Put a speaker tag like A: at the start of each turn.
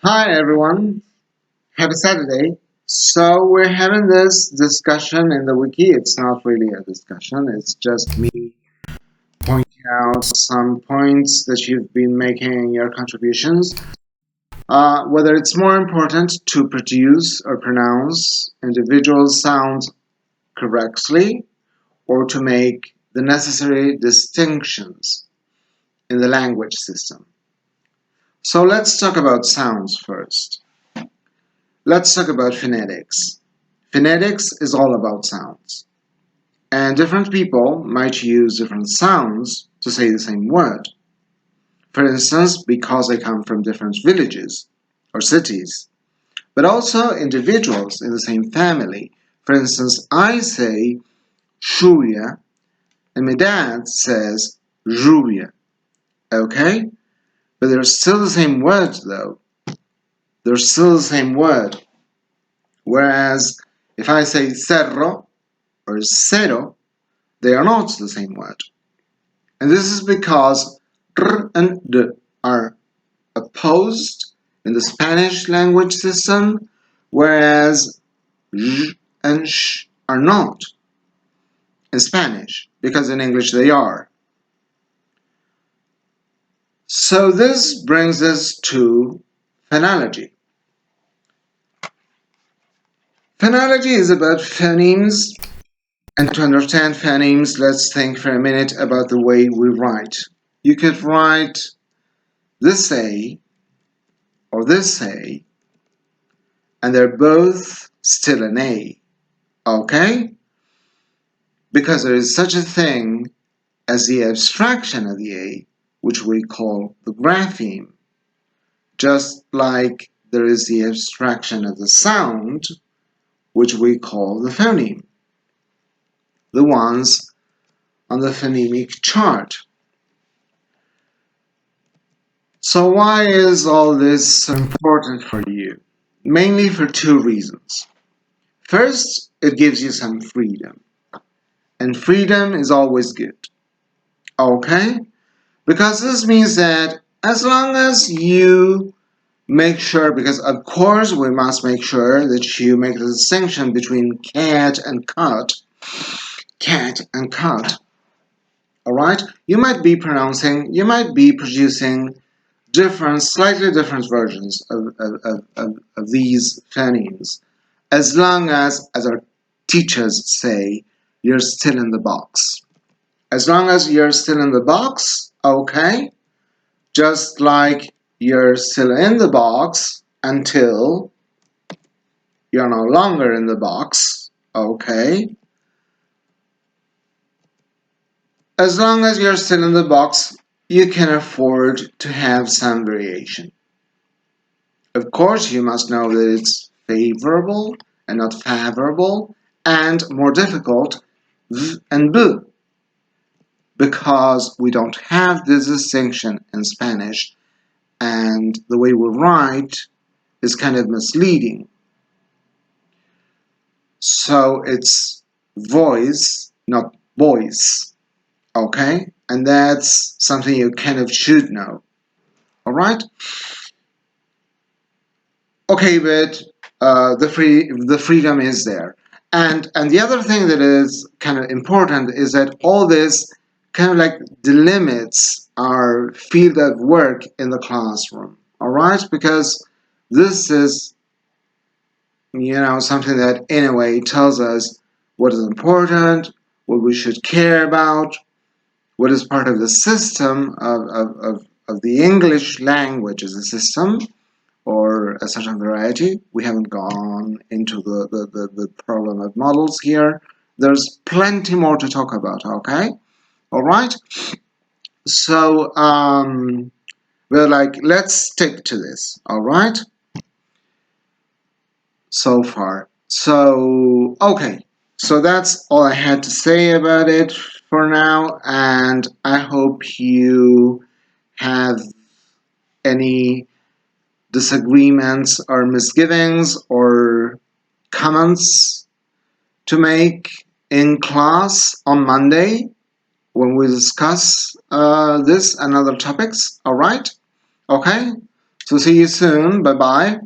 A: Hi everyone, happy Saturday. So we're having this discussion in the wiki. It's not really a discussion, it's just me pointing out some points that you've been making in your contributions. Whether it's more important to produce or pronounce individual sounds correctly or to make the necessary distinctions in the language system. So let's talk about sounds first. Let's talk about phonetics. Phonetics is all about sounds, and different people might use different sounds to say the same word. For instance, because they come from different villages or cities, but also individuals in the same family. For instance, I say shuya, and my dad says ruya, okay? But they're still the same word though. They're still the same word. Whereas if I say cerro or cero, they are not the same word. And this is because r and d are opposed in the Spanish language system, whereas j and sh are not in Spanish, because in English they are. So this brings us to phonology. Phonology is about phonemes, and to understand phonemes, let's think for a minute about the way we write. You could write this A or this A, and they're both still an A, okay? Because there is such a thing as the abstraction of the A, which we call the grapheme, just like there is the abstraction of the sound, which we call the phoneme, the ones on the phonemic chart. So why is all this so important for you? Mainly for two reasons. First, it gives you some freedom. And freedom is always good. Okay? Because this means that as long as you make sure, because of course we must make sure that you make the distinction between cat and cut. Cat and cut. Alright? You might be producing slightly different versions of these phonemes. As long as our teachers say, you're still in the box. As long as you're still in the box, okay, just like you're still in the box until you're no longer in the box, okay. As long as you're still in the box, you can afford to have some variation. Of course, you must know that it's favorable and not favorable, and more difficult, v and b, because we don't have this distinction in Spanish, and the way we write is kind of misleading. So it's voice, not voice, okay? And that's something you kind of should know, all right? Okay, but the freedom is there. And the other thing that is kind of important is that all this kind of like delimits our field of work in the classroom, all right? Because this is, something that in a way tells us what is important, what we should care about, what is part of the system of the English language as a system, or a certain variety. We haven't gone into the problem of models here. There's plenty more to talk about, okay? All right? So, we're like, let's stick to this, all right? So far. So, okay. So that's all I had to say about it for now, and I hope you have any disagreements or misgivings or comments to make in class on Monday when we discuss this and other topics. All right? Okay? So see you soon. Bye bye.